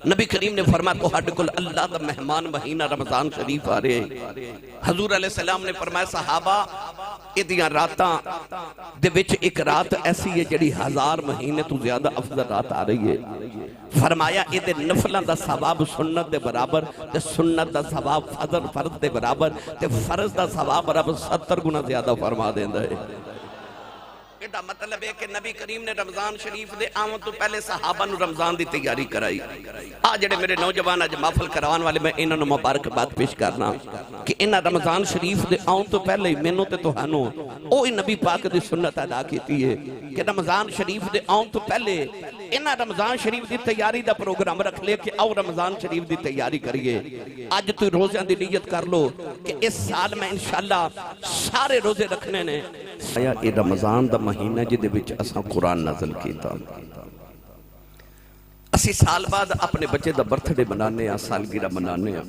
نبی کریم نے فرمایا تو ہڈ کل اللہ دا مہمان مہینہ رمضان شریف آ رہے حضور علیہ السلام نے فرمایا صحابہ ادیاں راتاں دے وچ ایک رات ایسی ہے جڑی 1000 مہینے تو زیادہ افضل رات آ رہی ہے فرمایا ادھے نفلہ دا ثواب سنت دے برابر تے سنت دا ثواب فرض دے برابر تے فرض دا ثواب رب 70 گنا زیادہ فرما دیندہ ہے ایڈا مطلب ہے کہ نبی کریم نے رمضان شریف دے آمد تو پہلے صحابہ نو رمضان دی تیاری کرائی آج جڑے میرے نوجوان آج محفل کروان والے میں انہوں نے مبارک بات پیش کرنا کہ انہاں رمضان شریف دے آمد تو پہلے مینوں تے توہانوں اوہی نبی پاک دی سنت ادا کیتی ہے کہ رمضان شریف دے آمد تو پہلے انہاں رمضان شریف دی تیاری دا پروگرام رکھ لے کہ آؤ رمضان شریف دی تیاری کریے آج تو روزہ دی نیت کر لو کہ اس سال میں انشاءاللہ سارے روزے رکھنے نے آیا اے رمضان دا مہینہ جدے وچ اساں قرآن نازل کیتا اسی سال بعد اپنے بچے دا برتھ ڈے منانے ہیں سالگرہ منانے ہیں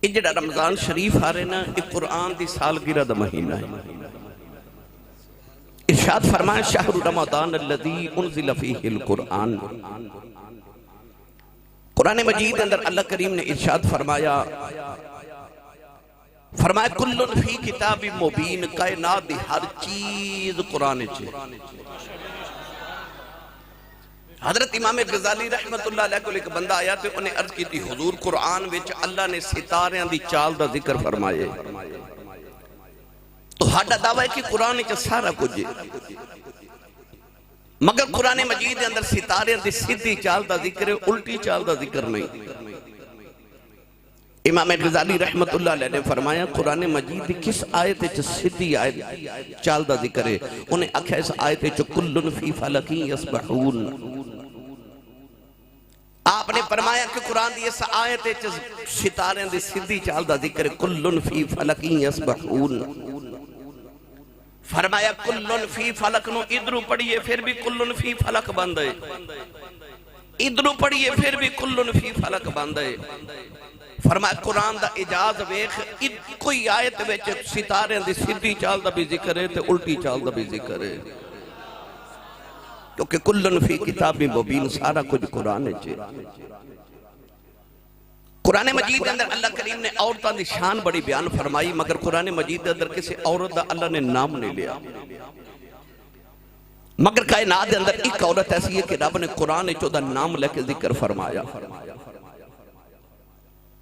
یہ جڑا رمضان شریف آ رہے نا یہ قرآن دی سالگرہ دا مہینہ ہے ارشاد فرمائے شہر رمضان الذی انزل فیہ القرآن قرآن مجید اندر اللہ کریم نے ارشاد فرمایا کلن فی کتاب مبین کائنات دی ہر چیز قرآن چھے حضرت امام غزالی رحمت اللہ علیہ کو ایک بندہ آیا تو انہیں عرض کی تھی حضور قرآن وچ اللہ نے ستاریاں دی چال دا ذکر فرمائے تو ہاڈا دعویٰ ہے کہ قرآن وچ سارا کچھ ہے مگر قرآن مجید اندر ستاریاں دی سیدھی چال دا ذکر ہے الٹی چال دا ذکر نہیں امام غزالی رحمت اللہ علیہ نے فرمایا قرآن مجید دی کس آیت چ سیدھی آیت چال دا ذکر ہے انہیں اکھا اس آیت چ کلن فی فلکی یسبحون آپ نے فرمایا کہ قرآن دی اس آیت چ ستارے دی سیدھی چال دا ذکر ہے کلن فی فلکی یسبحون فرمایا کلن فی فلک نو ادھرو پڑھئے پھر بھی کلن فی فلک بندے ادھرو پڑھئے پھر بھی کلن فی فلک بندے فرمایا قرآن دا اجاز ویخ کوئی آیت ویچ ستارے دی سیدھی چال دا بھی ذکر ہے تے الٹی چال دا بھی ذکر ہے کیونکہ کلن فی کتاب مبین سارا کچھ قرآن ہے قرآن مجید اندر اللہ کریم نے عورتاں دی شان بڑی بیان فرمائی مگر قرآن مجید اندر کسی عورت دا اللہ نے نام نہیں لیا مگر کائنات اندر ایک عورت ایسی ہے کہ رب نے قرآن چودہ نام لے کے ذکر فرمایا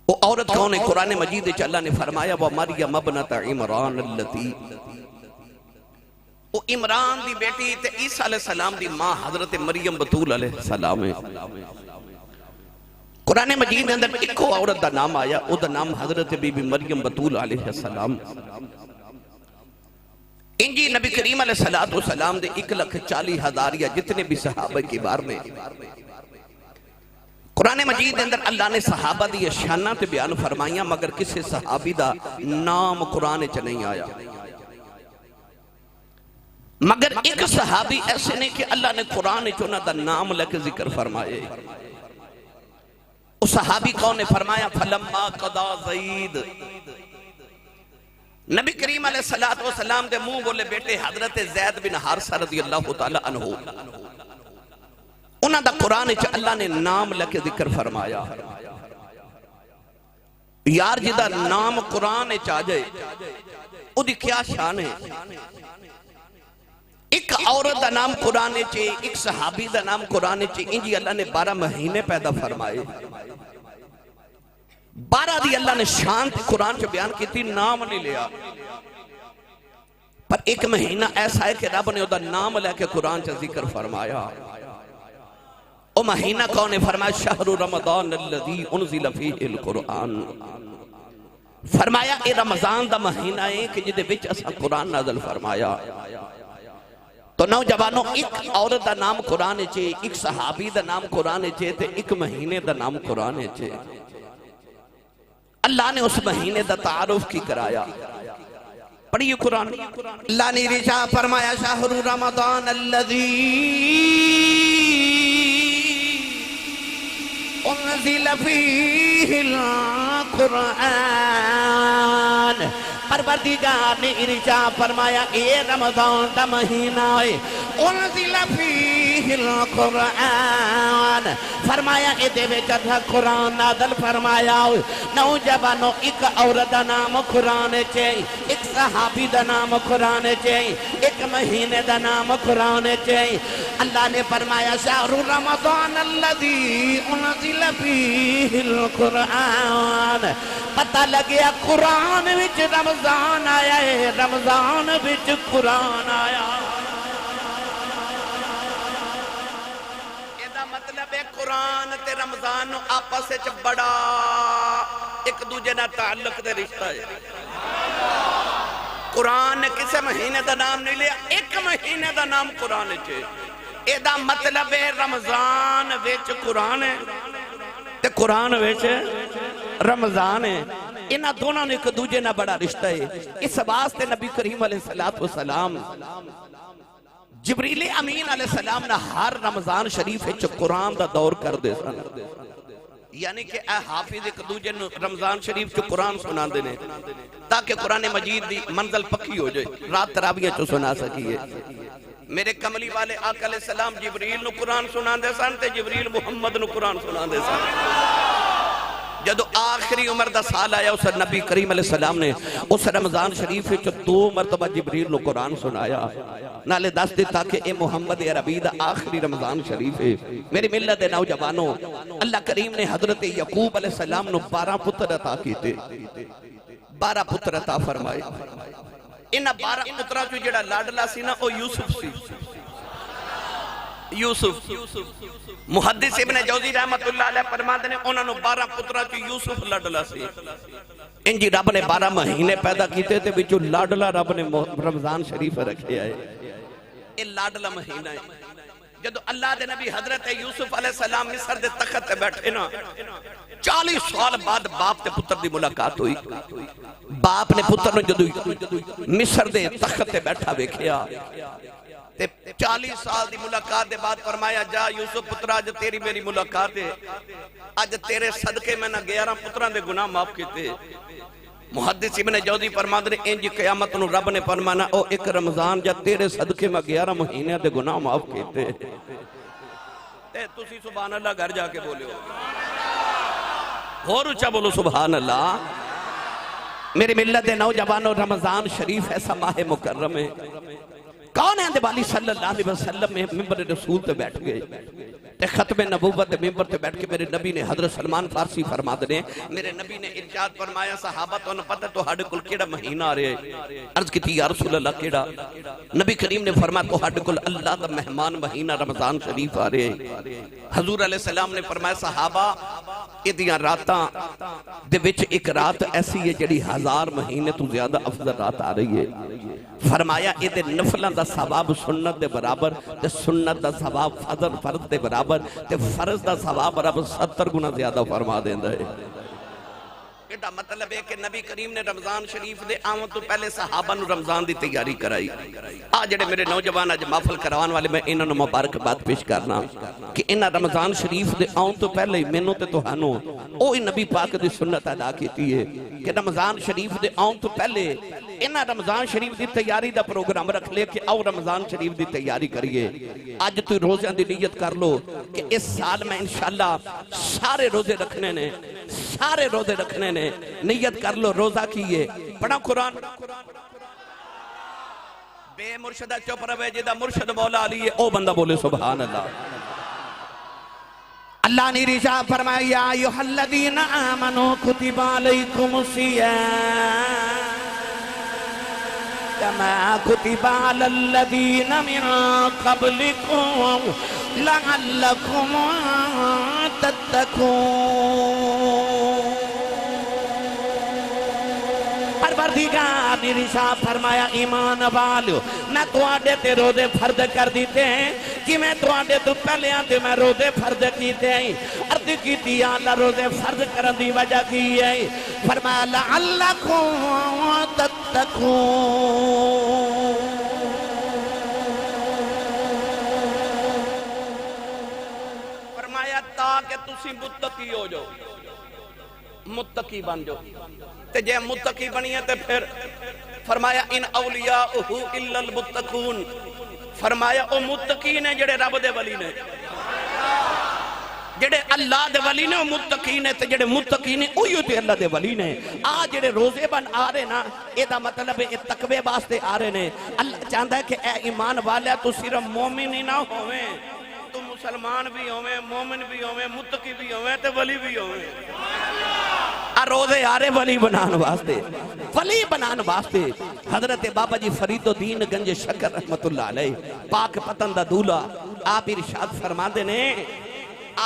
وہ عورت کون ہے قرآن مجید چ اللہ نے فرمایا وہ مریم ابنت عمران اللتی وہ عمران دی بیٹی تے عیسیٰ علیہ السلام دی ماں حضرت مریم بطول علیہ السلام ہے قرآن مجید اندر ایک عورت دا نام آیا او دا نام حضرت بی بی مریم بطول علیہ السلام انجی نبی کریم علیہ السلام دے 1,40,000 یا جتنے بھی صحابہ کی بار میں قرآن مجید اندر اللہ نے صحابہ دی شانہ تے بیان فرمائیاں مگر کسی صحابی دا نام قرآن چ نہیں آیا مگر ایک صحابی ایسے نہیں کہ اللہ نے قرآن چ انہاں دا نام لے کے ذکر فرمائے اس صحابی کون نے فرمایا فلما قضا زید نبی کریم علیہ السلام دے منہ بولے بیٹے حضرت زید بن حارثہ رضی اللہ تعالی عنہ انہاں دا قرآن چ اللہ نے نام لے کے ذکر فرمایا یار جدہ نام قرآن چ آ جائے او دی کیا شان ہے ایک عورت دا نام قرآن چے ایک صحابی دا نام قرآن چے انجی اللہ نے 12 مہینے پیدا فرمائے 12 دی اللہ نے شان قرآن چے بیان کی تھی نام نہیں لیا پر ایک مہینہ ایسا ہے کہ رب نے دا نام لے کے قرآن چے ذکر فرمایا او مہینہ کون نے فرمایا شہر رمضان الذی انزل فیہ القرآن فرمایا اے رمضان دا مہینہ ہے کہ جدے وچ اسا قرآن نازل فرمایا تو نوجوانوں ایک عورت دا نام قرآن چے ایک صحابی دا نام قرآن چے تے ایک مہینے دا نام قرآن چے اللہ نے اس مہینے دا تعارف کی کرایا پڑھئے قرآن اللہ نے رجا فرمایا شہر رمضان الذی انزل فیہ القرآن پروردگار نے ارشاد فرمایا اے رمضان دا مہینہ ہے انزل فیہ القرآن فرمایا اے دے وچ قرآن نازل فرمایا نوجوانو ایک عورت دا نام قرآن چے ایک صحابی دا نام قرآن چے ایک مہینے دا نام قرآن چے اللہ نے فرمایا شہر رمضان الذی انزل فیہ القرآن پتہ لگیا قرآن وچ رمضان آیا ہے رمضان وچ قرآن آیا یہ دا مطلب ہے قرآن تے رمضان نو آپس وچ بڑا ایک دوجے نال تعلق دے رشتہ ہے قرآن نے کسے مہینے دا نام نہیں لیا ایک مہینے دا نام قرآن چے اے دا مطلب ہے رمضان وچ قرآن ہے تے قرآن وچ رمضان ہے انہاں دونوں نے ایک دوجے نہ بڑا رشتہ ہے اس واسطے نبی کریم علیہ السلام جبریل امین علیہ السلام نہ ہر رمضان شریف وچ قرآن دا دور کر دے سن یعنی کہ اے حافظ ایک دوجے رمضان شریف چو قرآن سنا دینے تاکہ قرآن مجید دی منزل پکی ہو جائے رات تراویہ چو سنا سکیے میرے کملی والے آقا علیہ السلام جبریل نو قرآن سنا دے سن تے جبریل محمد نو قرآن سنا دے سن جدو آخری عمر دا سال آیا اس نبی کریم علیہ السلام نے اس رمضان شریف چو 2 مرتبہ جبریل نو قرآن سنایا نالے دس دیتا کہ اے محمد عربی دا آخری رمضان شریف ہے میری ملت نوجوانوں اللہ کریم نے حضرت یعقوب علیہ السلام نو 12 پتر عطا کیتے 12 پتر عطا فرمائے انہا 12 پترہ جو جڑا لاڈلا سی نا او یوسف سی یوسف محدث ابن جوزی رحمت اللہ علیہ فرماتے ہیں انہوں نے 12 پترہ جو یوسف لاڈلا سی انجی رب نے 12 مہینے پیدا کیتے تھے بچو لاڈلا رب نے رمضان شریف رکھے آئے یہ لاڈلا مہینہ ہے جدو اللہ دے نبی حضرت یوسف علیہ السلام مصر دے تخت بیٹھے نا 40 سال بعد باپ تے پتر دی ملاقات ہوئی باپ نے پتر نے جدو مصر دے تخت بیٹھا بیکھیا 40 سال دی ملاقات دے بعد فرمایا جا یوسف پترہ آج تیری میری ملاقات ہے آج تیرے صدقے میں نہ 11 پتران دے گناہ معاف کیتے محدث ابن جوزی فرماتے ہیں انجی قیامت نو رب نے فرمانا او ایک رمضان جا تیرے صدقے میں 11 مہینے دے گناہ معاف کیتے تسی سبحان اللہ گھر جا کے بولے ہو اور اچھا بولو سبحان اللہ میری ملت نوجوانوں رمضان شریف ایسا ماہ مکرم ہے کون ہے اندبالی صلی اللہ علیہ وسلم میں ممبر رسول تے بیٹھ گئے تے ختم نبوت ممبر تے بیٹھ کے میرے نبی نے حضرت سلمان فارسی فرما دنے میرے نبی نے ارشاد فرمایا صحابہ تو نہ پتہ تو ہڈ کل کیڑا مہینہ آ رہے عرض کی تھی یا رسول اللہ کیڑا نبی کریم نے فرمایا تو ہڈ کل اللہ دا مہمان مہینہ رمضان شریف آ رہے حضور علیہ السلام نے فرمایا صحابہ ادیاں راتاں دے وچ ایک رات ایسی ہے جڑی 1000 مہینے تو زیادہ افضل رات آ رہی ہے فرمایا ادھے نفلان دا ثواب سنت دے برابر تے سنت دا ثواب فرض دے برابر تے فرض دا ثواب رب 70 گنا زیادہ فرما دیندہ ہے ایڈا مطلب ہے کہ نبی کریم نے رمضان شریف دے آمد تو پہلے صحابہ نو رمضان دی تیاری کرائی آج جڑے میرے نوجوان آج محفل کروان والے میں انہوں نے مبارک بات پیش کرنا کہ انہاں رمضان شریف دے آمد تو پہلے مینوں تے توہانوں اوہی نبی پاک دی سنت ادا کیتی ہے کہ رمضان شریف دے آمد تو پہلے انہاں رمضان شریف دی تیاری دا پروگرام رکھ لے کہ آؤ رمضان شریف دی تیاری کریے آج تو روزہ دی نیت کر لو کہ اس سال میں انشاءاللہ سارے روزے رکھنے نے سارے روزے رکھنے نے نیت کر لو روزہ کیے پڑھا قرآن بے مرشدہ چپ روے جدہ مرشد مولا علی ہے او بندہ بولے سبحان اللہ اللہ نے رشاہ فرمایا یا ایوہ الذین آمنوا کتب علیکم الصیام كما كتب على الذين من قبلكم لعلكم تتقون پروردگار نے ارشاد فرمایا ایمان والو میں تواڈے تے روزے فرض کر دیتے ہیں کہ میں تواڈے تو پہلے آتے میں روزے فرض کیتے ہیں عرض کیتی اللہ روزے فرض کرن دی وجہ کی ہے فرمایا لعلکم تتقون فرمایا تاکہ تسی متقی ہو جاؤ متقی بن جاؤ تے جے متقی بنی ہے تے پھر فرمایا ان اولیاءہو الا المتقون فرمایا او متقین نے جڑے رب دے ولی نے، جڑے اللہ دے ولی نے وہ متقین نے، تے جڑے متقین نے اوہی تے اللہ دے ولی نے۔ جڑے روزے بن آ رہے نا، اے دا مطلب ہے تقوی واسطے آ رہے نے۔ اللہ چاہتا ہے کہ اے ایمان والے تو صرف مومن ہی نہ ہوئیں، تو مسلمان بھی ہوئیں، مومن بھی ہوئیں، متقی بھی ہوئیں تے ولی بھی ہوئیں۔ روزے آ رہے ولی بنان واسطے، ولی بنان واسطے۔ حضرت بابا جی فرید الدین گنج شکر رحمت اللہ علیہ پاک پتن دا دولا آپ ارشاد فرما دینے،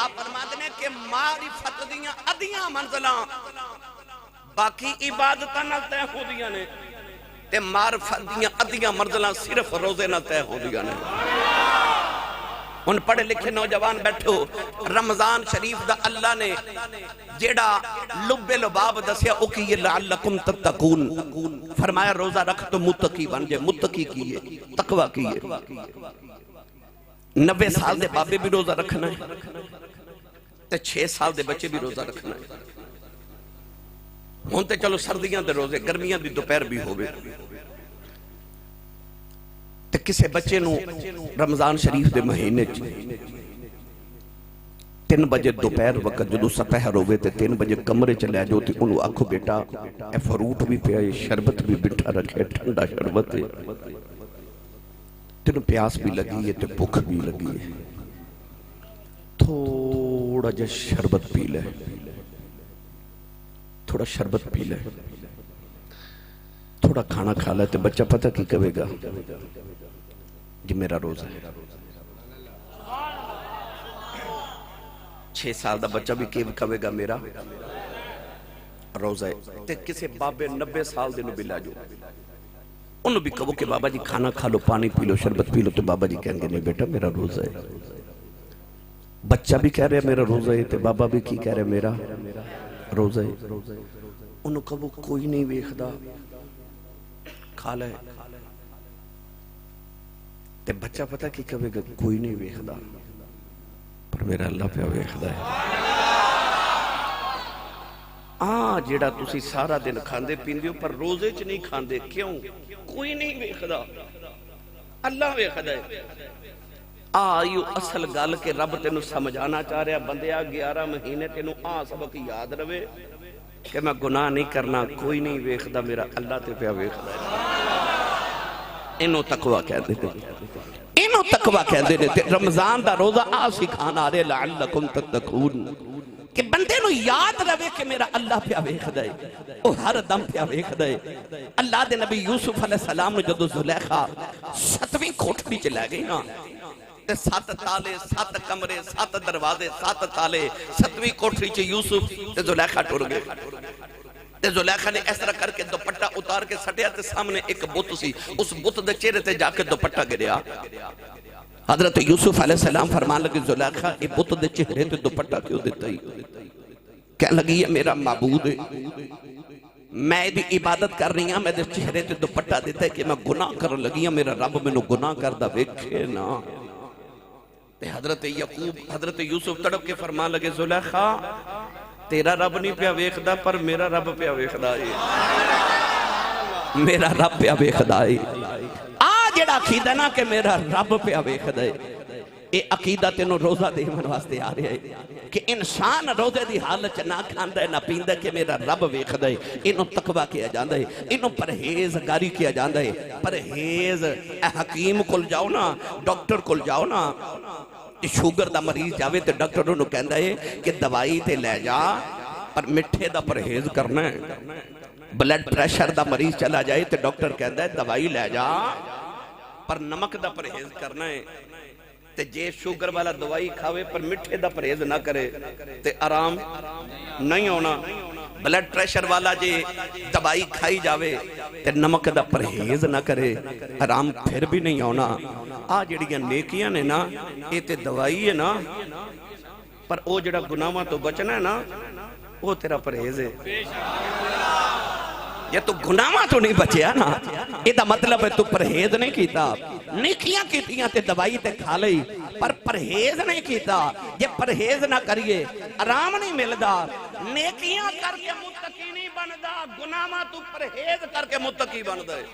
آپ فرما دینے کہ معرفت دیاں ادیاں منزلاں باقی عبادتاں نہ تے ہو دیاں نے، تے معرفت دیاں ادیاں منزلاں صرف روزے نہ تے ہو دیاں نے۔ ان پڑھے لکھے نوجوان بیٹھو، رمضان شریف دا اللہ نے جیڑا لب لباب دسیا او کی یہ لعلکم تتقون، فرمایا روزہ رکھ تو متقی بن جائے۔ متقی کیے، تقوی کیے۔ 90 سال دے بابے بھی روزہ رکھنا ہے تے 6 سال دے بچے بھی روزہ رکھنا ہے۔ ہون تے چلو سردیاں دے روزے، گرمیاں دی دوپہر بھی ہوئے تے کسے بچے نو رمضان شریف دے مہینے 3 بجے دوپہر وقت جدو سپہر ہوئے تے 3 بجے کمرے چلے جو تے انہوں آکھو بیٹا اے فروٹ بھی پیا، شربت بھی بٹھا رکھے، ٹھنڈا شربت ہے، تینوں پیاس بھی لگی ہے تے بھوک بھی لگی ہے، تھوڑا جا شربت پی لے، تھوڑا شربت پی لے، تھوڑا کھانا کھا لے۔ تے بچہ پتہ کی کہے گا جی میرا روزہ ہے۔ 6 سال دا بچہ بھی کہے گا میرا روزہ ہے۔ تے کسے بابے 90 سال دے نو بھی لاجو، انہوں بھی کہو کہ بابا جی کھانا کھا لو، پانی پی لو، شربت پی لو، تو بابا جی کہیں گے نہیں بیٹا میرا روزہ ہے۔ بچہ بھی کہہ رہے میرا روزہ ہے، تے بابا بھی کی کہہ رہے میرا روزہ ہے۔ انہوں کہو کوئی نہیں ویکھدا، کھا لے۔ تے بچہ پتہ کی کہے گا کوئی نہیں ویکھدا پر میرا اللہ پہ ویکھدا ہے۔ جیڑا تسی سارا دن کھاندے پیندے ہو پر روزے چ نہیں کھاندے، کیوں؟ کوئی نہیں ویکھدا، اللہ ویکھدا ہے۔ آئیو اصل گل کہ رب تینوں سمجھانا چاہ رہا بندیا 11 مہینے تینوں سبق یاد رہے کہ میں گناہ نہیں کرنا، کوئی نہیں ویکھدا، میرا اللہ تے پہ ویکھدا ہے۔ انہوں تقوی کہہ دیتے، انہوں تقوی کہہ دیتے۔ رمضان دا روزہ سکھانا رہے لعلکم تتقون کہ بندے نو یاد رہے کہ میرا اللہ پہ ویکھدا ہے، وہ ہر دم پہ ویکھدا ہے۔ اللہ دے نبی یوسف علیہ السلام نے جدو زلیخا 7ویں کوٹھڑی چ لے گئی نا، 7 تالے، 7 کمرے، 7 دروازے، 7 تالے، 7ویں کوٹھڑی چ یوسف تے زلیخا ٹر گئے۔ تے زلیخا نے اس طرح کر کے دوپٹہ اتار کے سٹیا تے سامنے ایک بت سی، اس بت دے چہرے تے جا کے دوپٹہ گریا۔ حضرت یوسف علیہ السلام فرمان لگے زلیخا اے بت دے چہرے تے دوپٹہ کیوں دیتا ہی؟ کہنے لگی یہ میرا معبود ہے، میں دی عبادت کر رہی ہوں، میں دے چہرے تے دوپٹہ دیتا ہے کہ میں گناہ کر لگی ہوں، میرا رب میں نو گناہ کردہ ویکھے نا۔ تے حضرت یعقوب حضرت یوسف تڑپ کے فرمان لگے زلیخا تیرا رب نہیں پیا ویکھدا پر میرا رب پیا ویکھدا ہے، میرا رب پیا ویکھدا ہے۔ جڑا عقیدہ نا کہ میرا رب پیا ویکھدا ہے، اے عقیدہ تینوں روزہ دے من واسطے آ رہا ہے کہ انسان روزے دی حالت نہ کھاندا ہے نہ پیندا کہ میرا رب ویکھدا ہے۔ انہوں تقوی کیا جاندا ہے، انہوں پرہیزگاری کیا جاندا ہے۔ پرہیز اے حکیم کول جاؤ نا، ڈاکٹر کول جاؤ نا، شوگر دا مریض جاوے تے ڈاکٹر انہوں کہندا ہے کہ دوائی تے لے جا پر مٹھے دا پرہیز کرنا ہے۔ بلڈ پریشر دا مریض چلا جائے تے ڈاکٹر کہندا ہے دوائی لے جا پر نمک دا پرہیز کرنا ہے۔ تے جے شوگر والا دوائی کھاوے پر مٹھے دا پرہیز نہ کرے تے آرام نہیں ہونا۔ بلڈ پریشر والا جے دوائی کھائی جاوے تے نمک دا پرہیز نہ کرے آرام پھر بھی نہیں ہونا۔ جڑیاں نیکیاں نے نا اے تے دوائی ہے نا، پر او جڑا گناہاں تو بچنا ہے نا وہ تیرا پرہیز ہے۔ یہ تو گناہاں تو نہیں بچیا نا، یہ دا مطلب ہے تو پرہیز نہیں کیتا۔ نیکیاں کیتیاں تے دوائی تے کھا لئی پر پرہیز نہیں کیتا۔ یہ پرہیز نہ کریے آرام نہیں ملدا۔ نیکیاں کر کے متقی نہیں بندا، گناہاں تو پرہیز کر کے متقی بندا ہے۔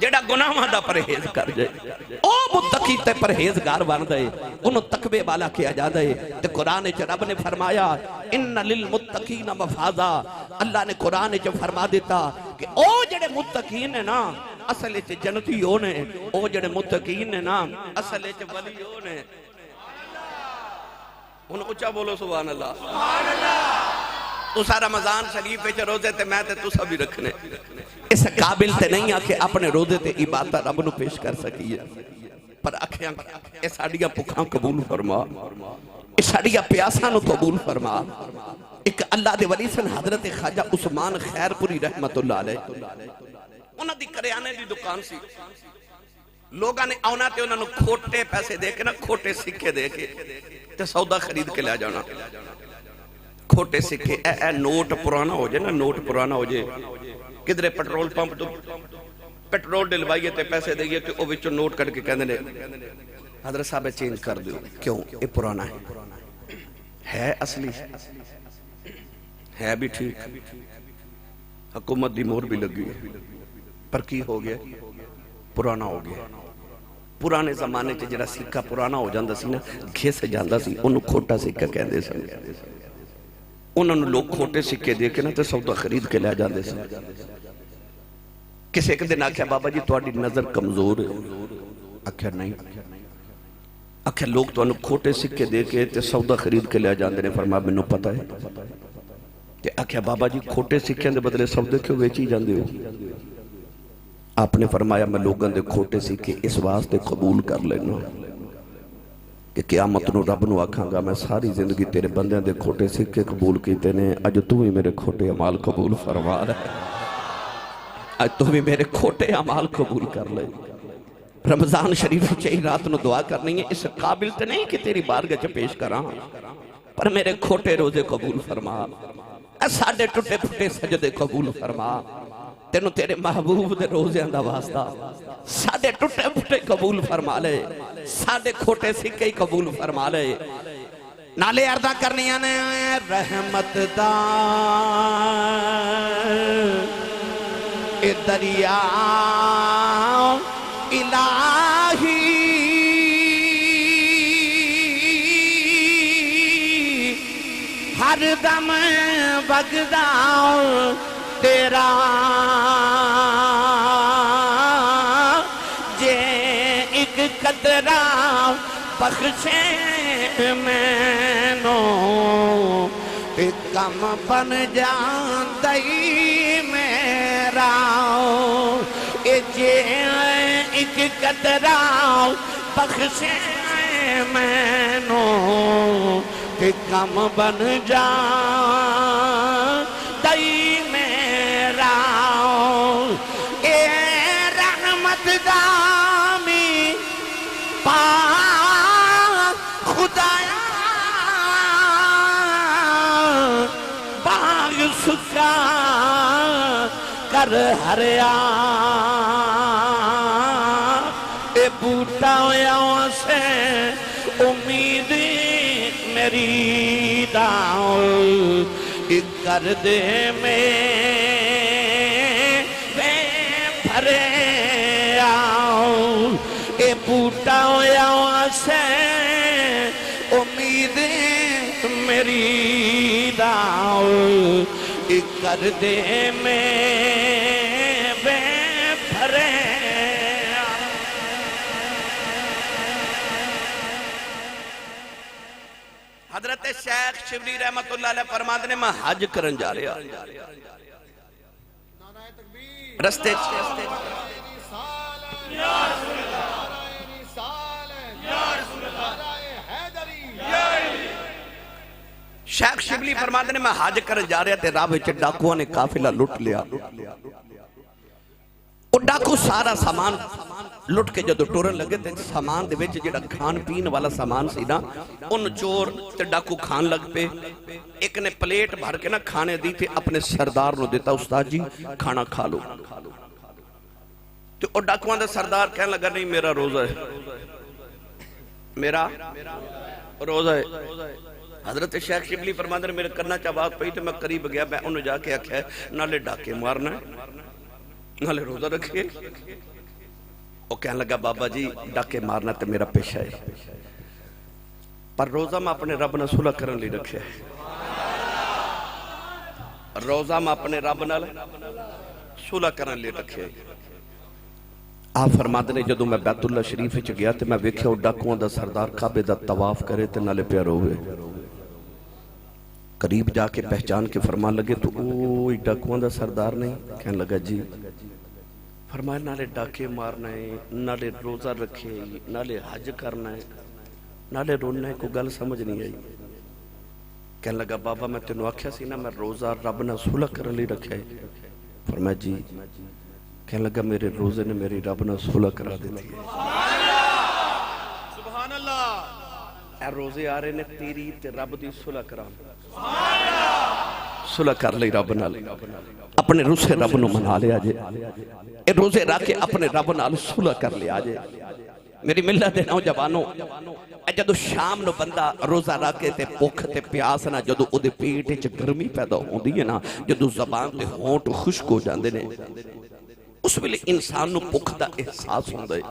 جیڑا گناہاں دا پرہیز کر جائے او متقی تے پرہیزگار بن دے انہوں تقوی والا کیا جا دے تے قرآن چ رب نے فرمایا ان للمتقین مفازا اللہ نے قرآن چ فرما دیتا کہ او جڑے متقین ہیں نا اصل چ جنتی ہونے او جڑے متقین ہیں نا اصل چ ولی ہونے انہوں اچھا بولو سبحان اللہ سبحان اللہ تو سارا رمضان شریف پہ روزے تے میں تے تو سبھی رکھنے اس قابل تے نہیں آکے اپنے روزے تے عبادت رب نو پیش کر سکیے پر اکھیاں اے ساڑیاں پکھاں قبول فرما اے ساڑیاں پیاساں نو قبول فرما ایک اللہ دے ولی سن حضرت خواجہ عثمان خیر پوری رحمت اللہ علیہ انہاں دی کریانے دی دکان سی لوگاں نے آنا تے انہاں نو کھوٹے پیسے دے کے نا کھوٹے سکے دے کے تے سودا خرید کے لے جانا کھوٹے سکے اے نوٹ پرانا ہو جائے نا نوٹ پرانا ہو جائے کدھرے پیٹرول پمپ تو پیٹرول ڈلوائیے تے پیسے دئیے تے او وچوں نوٹ کٹ کے کہنے لے حضرت صاحب چینج کر دیو کیوں اے پرانا ہے اصلی ہے بھی ٹھیک حکومت دی مور بھی لگی پر کی ہو گیا پرانا ہو گیا پرانے زمانے چ جڑا سکہ پرانا ہو جاندا سی نا گھس جاندا سی اونوں کھوٹا سکہ کہندے سن انہوں نے لوگ کھوٹے سکے دے کے نا تے سودا خرید کے لے جاندے سن کسے ایک دن آکھیا بابا جی تہاڈی نظر کمزور ہے آکھیا نہیں آکھیا لوگ تو انہوں کھوٹے سکے دے کے تے سودا خرید کے لے جاندے نے فرمایا مینوں پتہ ہے تے آکھیا بابا جی کھوٹے سکے دے بدلے سودے کیوں ویچی جاندے ہو آپ نے فرمایا میں لوگاں دے کھوٹے سکے اس واسطے قبول کر لینا کہ قیامت نو رب نو آکھاں گا میں ساری زندگی تیرے بندیاں دے کھوٹے سکے قبول کیتے نے اج تو ہی میرے کھوٹے عمال قبول فرما رہے اج تو ہی میرے کھوٹے عمال قبول کر لے رمضان شریف چاہی رات نو دعا کرنی ہے اس قابل تے نہیں کہ تیری بارگاہ چ پیش کراں پر میرے کھوٹے روزے قبول فرما اے ساڈے ٹوٹے پھٹے سجدے قبول فرما تینوں تیرے محبوب دے روزیاں دا واسطہ ساڑے ٹوٹے پھٹے قبول فرما لے ساڑے کھوٹے سکے قبول فرما لے نالے عرضہ کرنیاں نے رحمت دا اے دریا الہی ہر دم بغدا تیرا جے ایک قطرہ بخشے میں نو تے کم بن جاندئی میرا اے جے ایک قطرہ بخشے میں نو تے کم بن جاندئی میرا اے رحمت دامی پا خدایا باغ سکا کر ہریا اے بوٹا ہویا سے امید میری داؤ کر دے میں بے بھرے آؤ اے بوٹا ہویا سے امید میری داؤ کر دے میں بے بھرے حضرت شیخ شبلی رحمت اللہ علیہ فرماتے نے میں حج کرن جا رہا رستے شیخ شبلی فرماتے نے میں حج کرن جا رہا تے راہ وچ ڈاکوؤں نے قافلہ لٹ لیا وہ ڈاکو سارا سامان لٹ کے جدو ٹورن لگے تے سامان دے وچ جڑا کھان پین والا سامان سی نا ان چور تے ڈاکو کھان لگ پے ایک نے پلیٹ بھر کے نا کھانے دی تے اپنے سردار نو دیتا استاد جی کھانا کھا لو تے او ڈاکوان دے سردار کہنے لگا نہیں میرا روزہ ہے میرا روزہ ہے حضرت شیخ شبلی فرماتے ہیں میرے کرنا چاہ بات پئی تو میں قریب گیا میں انہوں جا کے آکھا ہے نالے ڈاکے مارنا ہے نالے روزہ رکھے وہ کہنے لگا بابا جی ڈاکے مارنا تو میرا پیشہ ہے، پر روزہ میں اپنے رب نال صلح کرن لئی رکھیا ہے، روزہ میں اپنے رب نال صلح کرن لئی رکھیا ہے۔ آپ فرماتے نے جدوں میں بیت اللہ شریف وچ گیا تے میں ویکھیا او ڈاکواں دا سردار کعبے دا طواف کرے تے نالے پیا روے، قریب جا کے پہچان کے فرمان لگے تو اوہ ڈاکواں دا سردار نہیں؟ کہنے لگا جی۔ فرمایا نالے ڈاکے مارنا ہے، نالے روزہ رکھے، نالے حج کرنا ہے، نالے رونا ہے، کوئی گل سمجھ نہیں آئی۔ کہنے لگا بابا میں تینوں آکھیا سی نا میں روزہ رب نال صلح کرن لئی رکھیا ہے۔ فرمایا جی۔ کہنے لگا میرے روزے نے میری رب نال صلح کرا دیتی ہے۔ سبحان اللہ۔ اے روزے آ رہے نے تیری تے رب دی صلح کران، صلح کر لئی رب نال، اپنے روزے رب نو منا لیا جے، اے روزے رکھ کے اپنے رب نال صلح کر لیا جے۔ میری ملت دے نوجوانوں، جدو شام نو بندہ روزہ رکھے تے بھوک تے پیاس نہ جدو او دے پیٹ وچ گرمی پیدا ہوندی ہے نا، جدو زبان تے ہونٹ خشک ہو جاندے نے، اس ویلے انسان نو بھوک دا احساس ہوندا ہے۔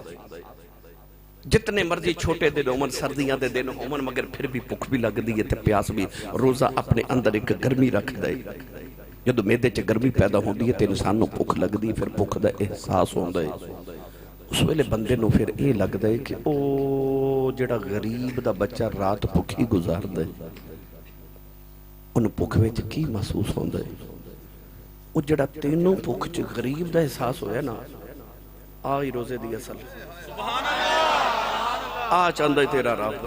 جتنے مرضی چھوٹے دن ہومن، سردیاں دے دن ہومن، مگر پھر بھی بھوک بھی لگ دی ہے تے پیاس بھی۔ روزہ اپنے اندر ایک گرمی رکھ دے، جدو میدے چ گرمی پیدا ہوندی ہے تے انسان نو بھوک لگ دی، پھر بھوک دا احساس ہوندا ہے۔ اس ویلے بندے نو پھر اے لگدا ہے کہ او جڑا غریب دا بچہ رات بھوکی گزاردا ہے، ان بھوک وچ کی محسوس ہوندا ہے؟ او جڑا تینوں بھوک چ غریب دا احساس ہویا نا، آئی روزے دی اصل۔ سبحان اللہ۔ آ چاندہ تیرا رب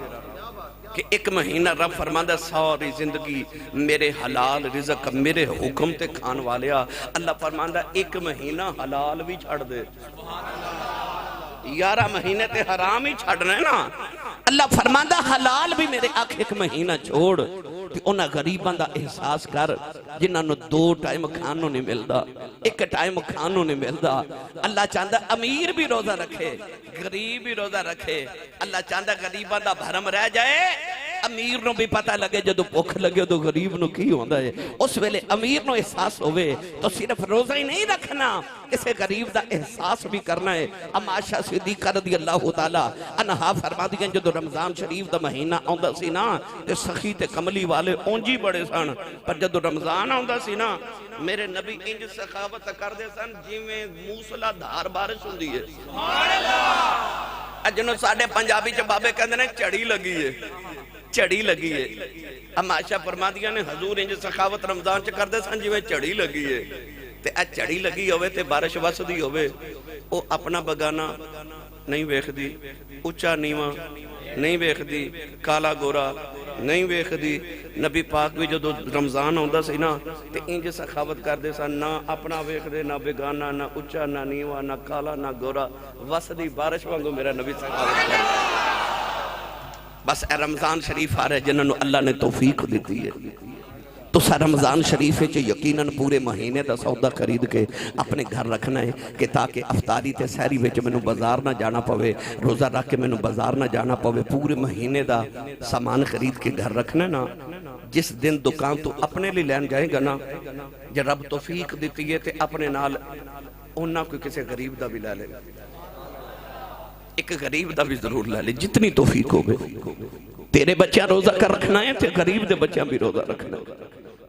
کہ ایک مہینہ رب فرماندہ ساری زندگی میرے حلال رزق میرے حکم تے کھان والیا، اللہ فرماندہ ایک مہینہ حلال بھی چھڑ دے، 11 مہینے تے حرام ہی چھڑنا ہے نا۔ اللہ فرماندہ حلال بھی میرے آنکھ ایک مہینہ چھوڑ، کہ انہاں غریبان دا احساس کر جنہاں نو 2 ٹائم کھانوں نہیں ملدا، 1 ٹائم کھانوں نہیں ملدا۔ اللہ چاہتا امیر بھی روزہ رکھے، غریب بھی روزہ رکھے۔ اللہ چاہتا غریبان دا بھرم رہ جائے، امیر نو بھی پتہ لگے جدو بھوک لگے تو غریب نو کی ہوندا ہے۔ اس ویلے امیر نو احساس ہوئے تو صرف روزہ ہی نہیں رکھنا، اسے غریب دا احساس بھی کرنا ہے۔ اما عائشہ صدیقہ رضی اللہ تعالیٰ عنہا فرما دیا جدو رمضان شریف دا مہینہ آندا سی نا تے سخی تے کملی والے اونجی بڑے سن، پر جدو رمضان آندا سی نا میرے نبی انج سخاوت کر دے سن جویں موسلا دھار بارش ہوندی ہے۔ سبحان اللہ۔ جنوں ساڈے پنجابی چ بابے کہندے نے چڑی لگی ہے، چڑی لگی ہے۔ اما عائشہ فرما دیا نے حضور انج سخاوت رمضان چ کر دے سن جویں چڑی لگی ہے، تے اے چڑی لگی ہوئے تے بارش وسدی ہوئے، او اپنا بگانا نہیں ویکھدی، اونچا نیواں نہیں ویکھدی، کالا گورا نہیں ویکھدی۔ نبی پاک بھی جدو رمضان ہوندا سی نا تے انج سخاوت کردے سن، نہ اپنا ویکھدے، نہ بیگانا، نہ اونچا، نہ نیواں، نہ کالا، نہ گورا، وسدی بارش وانگو میرا نبی سخاوت کردے۔ بس اے رمضان شریف آ رہے جنہوں اللہ نے توفیق دیتی ہے، تو سا رمضان شریف ہے یقیناً پورے مہینے دا سودا خرید کے اپنے گھر رکھنا ہے، کہ تاکہ افطاری تے سحری وچ مینوں بازار نہ جانا پوے، روزہ رکھ کے مینوں بازار نہ جانا پوے، پورے مہینے دا سامان خرید کے گھر رکھنا ہے نا۔ جس دن دکان تو اپنے لیے لین جائے گا نا، جب رب توفیق دیتی ہے تے اپنے نال اونا کوئی کسی غریب دا بھی لے لے، ایک غریب دا بھی ضرور لے لے، جتنی توفیق ہو گئے۔ تیرے بچیاں روزہ کر رکھنا ہے تے غریب دے بچیاں بھی روزہ رکھنا ہے،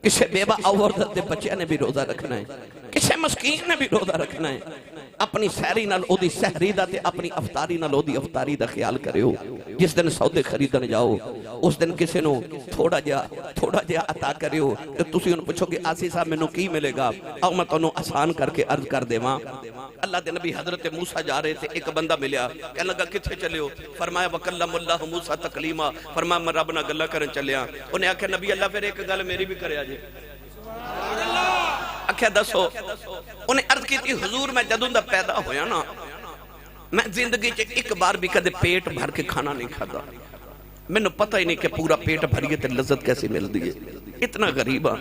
کسے بیوہ عورت دے بچیاں نے بھی روزہ رکھنا ہے، کسے مسکین نے بھی روزہ رکھنا ہے۔ اپنی سحری نال او دی سحری دا تے اپنی افطاری نال او دی افطاری دا خیال کرے ہو۔ جس دن سودے خریدن جاؤ اس دن کسے نو تھوڑا جا عطا کرے ہو، تو تسی انہوں پوچھو کہ آسی صاحب میں نو کی ملے گا، او میں تنوں آسان کر کے عرض کر دے ماں۔ اللہ دے نبی حضرت موسیٰ جا رہے تھے، ایک بندہ ملیا، کہنے لگا کتھے چلے ہو؟ فرمایا وَكَلَّمَ اللَّهُ مُوسَىٰ تَكْلِيمًا، فرمایا میں رب نہ گلہ کرن چلیا۔ انہیں آکھا نبی اللہ پھر ایک گل میری بھی کرے آجے، آکھا دسو۔ انہیں عرض کی تھی حضور میں جدوں دا پیدا ہویا نا، میں زندگی چ ایک بار بھی کدے پیٹ بھر کے کھانا نہیں کھادا، میں نے پتہ ہی نہیں کہ پورا پیٹ بھریے تے لذت کیسے مل دی ہے، اتنا غریبہ۔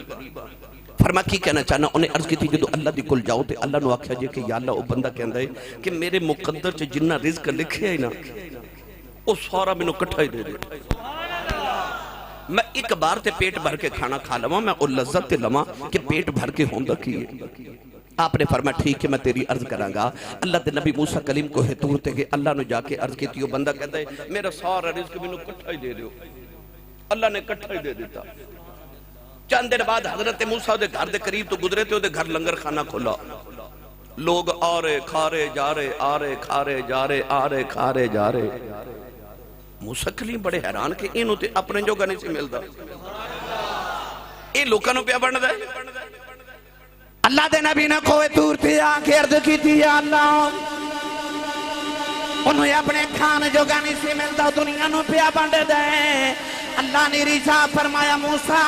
فرما کی کہنا چاہنا، انہیں عرض کی تھی جدو اللہ دی کل جاؤ تے اللہ نو آکھیا جے کہ یا اللہ، او بندہ کہندا ہے کہ میرے مقدر چ جنہ رزق لکھے ہے نا او سارا میں نو کٹھا ہی دے دے، میں ایک بار تے پیٹ بھر کے کھانا کھا لواں، میں او لذت تے لواں کہ پیٹ بھر کے ہوندا کی ہے۔ آپ نے فرمایا ٹھیک ہے میں تیری عرض کروں گا. اللہ دے نبی موسیٰ کلیم کو طور تے گئے. اللہ نے جا کے عرض کی وہ بندہ کہتا ہے میرا سارا رزق مینوں کٹھا ہی دے دیو. اللہ نے کٹھا ہی دے دیتا. چند دن بعد حضرت موسیٰ دے گھر دے قریب تو گزرے تھے. دے گھر لنگر خانہ کھولا. لوگ آ رہے کھا رہے جا رہے آ رہے کھا رہے جا رہے آ رہے کھا رہے جا رہے. موسیٰ کلیم بڑے حیران کہ انہوں تے اپنے جو گنے سے ملتا یہ لوکاں نوں پیا بندا ہے. اللہ دے نبی نے کوئے طور تے آ کے عرض کی تھی یا اللہ انہوں اپنے کھان جو گانی سے ملتا دنیا نو پیا بانڈے دے. اللہ نے رجا فرمایا موسیٰ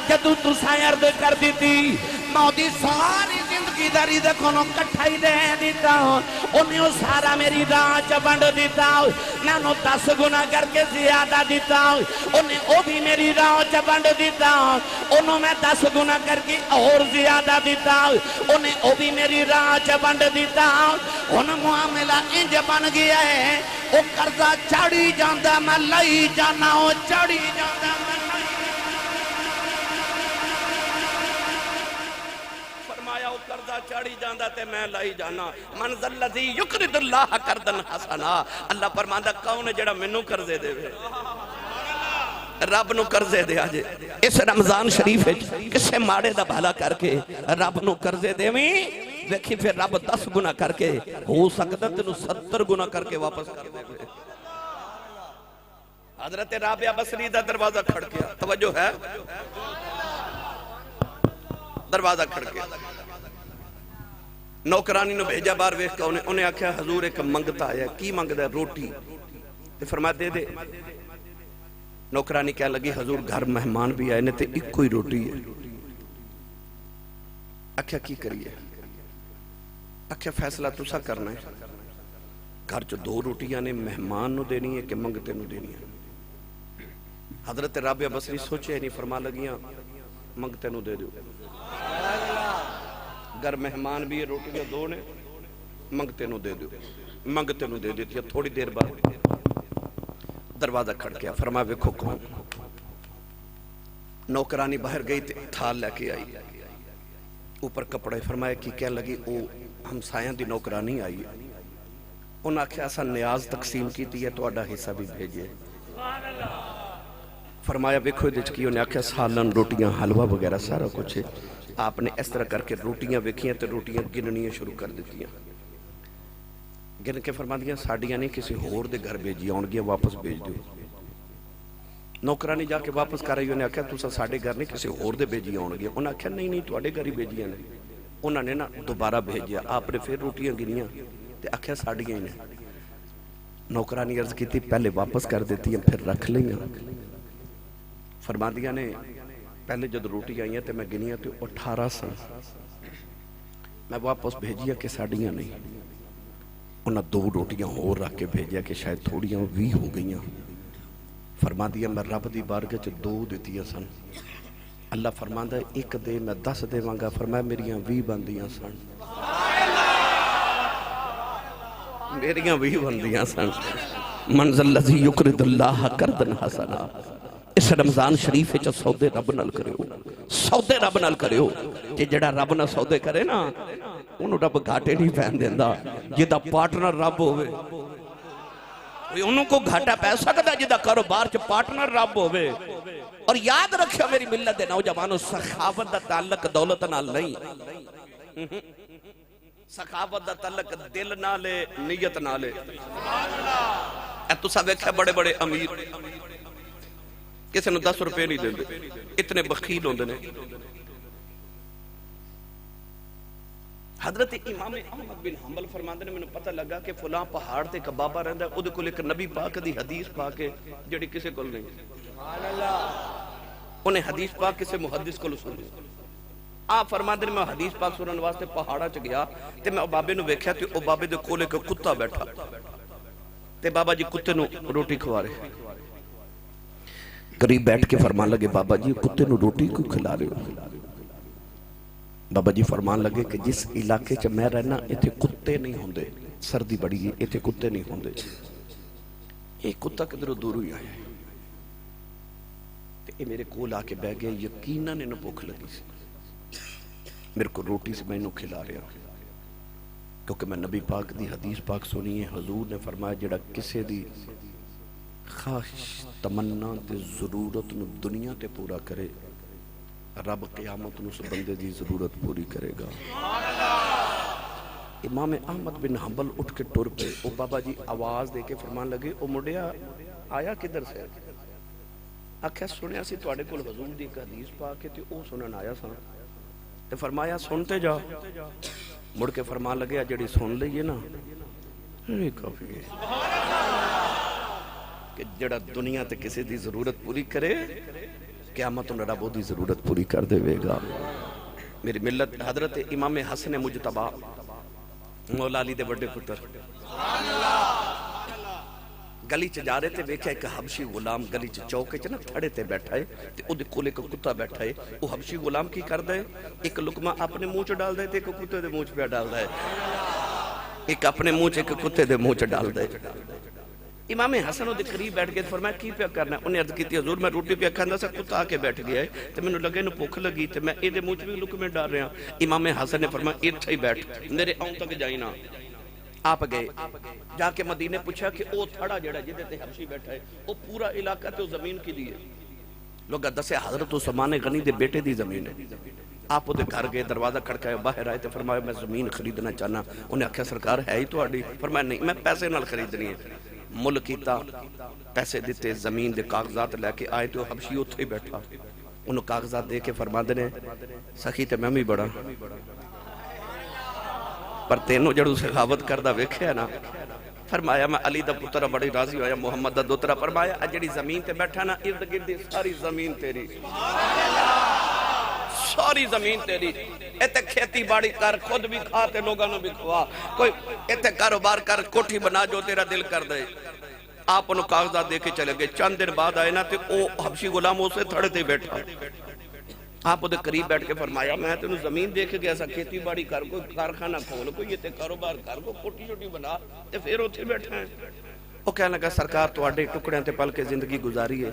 جدو تساں عرض کر دیتی موتی ساری زندگی دا رزق انہوں کٹھا ہی دے دیتا. انہیں سارا میری راہ چ بانڈ دیتا. میں انہوں 10 گنا کر کے زیادہ دیتا. انہیں او بھی میری راہ چ بانڈ دیتا. انہوں میں 10 گنا کر کے اور زیادہ دیتا. انہیں او بھی میری راہ چ بانڈ دیتا. انہوں معاملہ انج بن گیا ہے وہ قرضہ چڑھی جاندہ میں لئی جانا ہوں چڑھی جاندہ میں فرمایا وہ قرضہ چڑھی جاندہ تے میں لئی جانا. منزل لذی یقرد اللہ کردن حسنا. اللہ فرماندہ کون ہے جڑا منو قرضے دے وے رب نو قرضے دے آجے. اس رمضان شریف ہے کسے ماڑے دا بھالا کر کے رب نو قرضے دے میں دیکھی پھر رب 10 گنا کر کے ہو سکتا تینو 70 گنا کر کے واپس کر دے. حضرت رابعہ بصری دا دروازہ کھڑ گیا. توجہ ہے دروازہ کھڑ گیا. نوکرانی نو بھیجا بار ویکھ کے انہیں آکھیا حضور ایک منگتا آیا. کی منگدا ہے؟ روٹی. فرمایا دے دے. نوکرانی کہہ لگی حضور گھر مہمان بھی آئے نے تے ایک کوئی روٹی ہے. آکھیا کی کریے؟ آکھیا فیصلہ تسا کرنا ہے. گھر جو 2 روٹیاں نے مہمان نو دینی ہے کہ منگتے نو دینی ہے. حضرت رابعہ بصری سوچے نہیں فرما لگیاں منگتے نو دے دو. گھر مہمان بھی ہے روٹیاں 2 نے منگتے نو دے دو. منگتے نو دے دیتی. تھوڑی دیر بعد دروازہ کھڑ گیا. فرمایا ویکھو کون. نوکرانی باہر گئی تھال لے کے آئی اوپر کپڑے. فرمایا کی کہہ لگی او ہم سائیں دی نوکرانی آئی ہے. انہوں نے آکھیا اسا نیاز تقسیم کی تھی ہے تو اڈا حصہ بھی بھیجئے. فرمایا ویکھو دے چکی. انہوں نے آکھیا سالن روٹیاں حلوہ وغیرہ سارا کچھ ہے. آپ نے اس طرح کر کے روٹیاں ویکھیاں تو روٹیاں گننیاں شروع کر دیتیاں. گن کے فرما دیا ساڑیاں نہیں کسی ہور دے گھر بھیجی آن گیا واپس بھیج دو. نوکرانی جا کے واپس کر رہی. انہوں نے آکھیا تسا ساڑے گھر نہیں کسی ہور دے بھیجی آن گیا. انہوں نے آکھیا نہیں تو اڈے گھر ہی بھیجیاں نے. انہوں نے نا دوبارہ بھیجیا. آپ نے پھر روٹیاں گنیاں تے آکھیا ساڑیاں ہی نے. نوکرانی عرض کی تھی پہلے واپس کر دیتی ہیں پھر رکھ لیں. فرما دیا نے پہلے جب روٹی آئی ہیں تے میں گنیاں تے 18 سن. میں واپس بھیجیا کہ ساڑیاں نہیں. انہاں 2 روٹیاں اور رکھ کے بھیجیا کہ شاید تھوڑیاں 20 ہو گئیاں. فرما دیا میں رب دی بارگاہ 2 دیتیاں سن. اللہ فرماندا ہے 1 دے میں 10 دے مانگا. فرمایا میریاں 20 بندیاں سن. میریاں 20 بندیاں سن. منزل لذی یقرد اللہ کردن حسنا. اس رمضان شریف ہے سودے رب نال کریو. سودے رب نال کریو کہ جڑا رب نال سودے کرے نا انہوں رب گھاٹے نہیں پہن دیندہ. جدہ پارٹنر رب ہوئے انہوں کو گھاٹا پہ سکتا جدہ کاروبار چ پارٹنر رب ہوئے. اور یاد رکھیا میری ملت دے نوجوانوں سخاوت دا تعلق دولت نال نہیں. سخاوت دا تعلق دل نالے نیت نالے. اے تو سب ایک ہے بڑے بڑے امیر کسی نے 10 روپے نہیں دیں دے اتنے بخیل ہوندے نے. حضرت امام احمد بن حنبل فرماندے نے میں نے پتہ لگا کہ فلاں پہاڑ تے کبابہ رہندا ہے. او دے کول ایک نبی پاک دی حدیث پاک ہے جڑی کسے کول نہیں. سبحان اللہ. انہیں حدیث پاک کسے محدث کول سنی. آپ فرماندے نے میں حدیث پاک سنن واسطے پہاڑا چ گیا تے میں بابے نو ویکھیا تے او بابے دے کول ایک کتا بیٹھا تے بابا جی کتے نو روٹی کھوا رہے. قریب بیٹھ کے فرمان لگے بابا جی کتے نو روٹی کیوں کھلا رہے ہو؟ بابا جی فرمان لگے کہ جس علاقے چ میں رہنا ایتھے کتے نہیں ہوندے. سردی بڑی ہے ایتھے کتے نہیں ہوندے. ایک کتا کدھروں دور ہی آیا تے میرے کول آ کے بیٹھ گیا. یقیناً انہوں بھوک لگی سی. میرے کو روٹی سے مینوں کھلا رہا کیونکہ میں نبی پاک دی حدیث پاک سنی ہے. حضور نے فرمایا جڑا کسے دی خواہش تمنا تے ضرورت نو دنیا تے پورا کرے رب قیامت نو اس بندے دی ضرورت پوری کرے گا. امام احمد بن حنبل اٹھ کے ٹر پہ. او بابا جی آواز دے کے فرمان لگے او مڈیا آیا کدھر سے؟ آکھیا سنیا سی تواڈے کول حضور دی ایک حدیث پاک تے او سنن آیا سا. تے فرمایا سنتے جا. مڑ کے فرمان لگے جڑی سن لئیے نا یہ کافی ہے کہ جڑا دنیا تے کسی دی ضرورت پوری کرے قیامت انہوں رب دی ضرورت پوری کر دے گا. میری ملت حضرت امام حسن مجتبی مولا علی دے بڑے پتر گلی چ جا رہے تھے. ویکھیا ایک حبشی غلام گلی چ چوکے چ نا تھڑے تے بیٹھا ہے تے او دے کول ایک کتا بیٹھا ہے. او حبشی غلام کی کردا ہے؟ ایک لقمہ اپنے منہ چ ڈالدا ہے تے ایک کتے دے منہ چ پہ ڈالدا ہے. ایک اپنے منہ چ ایک کتے دے منہ چ ڈالدا ہے. امام حسن دے قریب بیٹھ کے فرمایا کی پیا کرنا ہے؟ انہیں عرض کی حضور میں روٹی پیا کھاندا سا کتا آ کے بیٹھ گیا ہے تے مینوں لگے نو بھوک لگی تے میں اے دے منہ چ بھی لقمے ڈال رہا. امام حسن نے فرمایا ایتھے ہی بیٹھ میرے آؤں تک جائی نہ. آپ گئے جا کے مدینے پوچھا کہ او تھڑا جڑا جدے تے حبشی بیٹھا ہے او پورا علاقہ تے زمین کی دی ہے؟ لوگا دسے حضرت عثمان غنی دے بیٹے دی زمین ہے. آپ دے گھر گئے دروازہ کھڑکایا باہر آئے تے فرمایا میں زمین خریدنا چاہنا. انہیں آکھیا سرکار ہے ہی تہاڈی؟ فرمایا نہیں میں پیسے نال خریدنی ہے. مل کیتا پیسے دیتے زمین دے کاغذات لے کے آئے تو حبشی اتھے ہی بیٹھا. انہوں کاغذات دے کے فرما دینے سخی تے میں بھی بڑا پر تینوں جڑو سخاوت کردہ ویکھے نا. فرمایا میں علی دا پتر بڑی راضی ہویا محمد دا دوترا. فرمایا جڑی زمین تے بیٹھا نا ارد گرد ساری زمین تیری ساری زمین تیری. ایتے کھیتی باڑی کر خود بھی کھا تے لوگاں نو بھی کھوا کوئی ایتے کاروبار کر کوٹھی بنا جو تیرا دل کر دے. آپ انہوں کاغذات دے کے چلے گئے. چند دن بعد آئے نا تے او حبشی غلام اسے تھڑے تے بیٹھا. آپ دے قریب بیٹھ کے فرمایا میں تینوں زمین دے کے گیا سا کھیتی باڑی کر کوئی کارخانہ کھول کوئی یہ تے کاروبار کر کوئی کوٹھی چھوٹی بنا تے پھر اتھے بیٹھا ہے. وہ کہنے لگا سرکار تواڈے ٹکڑے تے پل کے زندگی گزاری ہے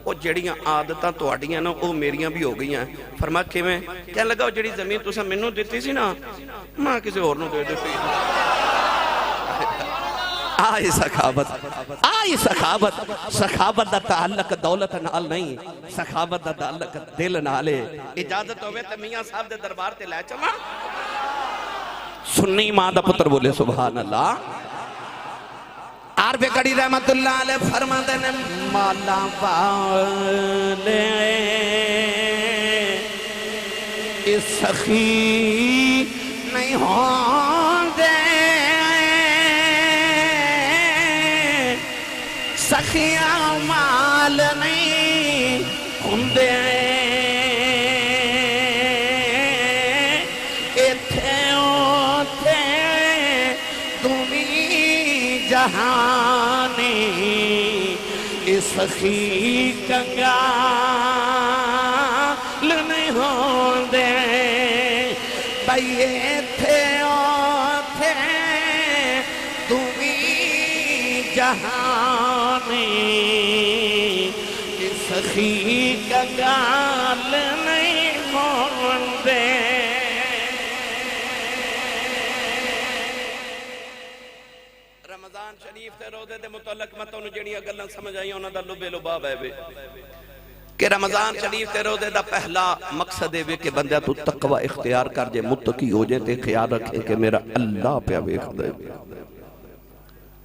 وہ جڑیاں عادتاں تواڈیاں نا وہ میریاں بھی ہو گئی ہیں. فرمایا کیویں؟ کہنے لگا وہ جڑی زمین تساں مینوں دتی سی نا میں کسی اور نوں دے دتی. آئی سخاوت آئی سخاوت. سخاوت دا تعلق دولت نال نہیں سخاوت دا تعلق دل نالے. اجازت ہوئے تے میاں صاحب دے دربار تے لے چلا. سنی ماں دا پتر بولے سبحان اللہ. عارف کڑی رحمت اللہ علیہ فرما دینے مالا والے اس سخی نہیں ہوں دے سخیاں مال نہیں ہندے ایتھے اوتھے دنی جہانی سخی کنگال نہیں ہوندے بھئی ایتھے اوتھے دنی جہانی سخی کنگال نہیں ہوندے. رمضان شریف تے روزے دے متعلق میں تانوں جڑیاں گلاں سمجھ آئیاں انہاں دا لبے لباب ہے کہ رمضان شریف تے روزے دا پہلا مقصد ہے کہ بندہ تو تقوی اختیار کر جے متقی ہو جے تے خیال رکھے کہ میرا اللہ پہ ویکھدا ہے.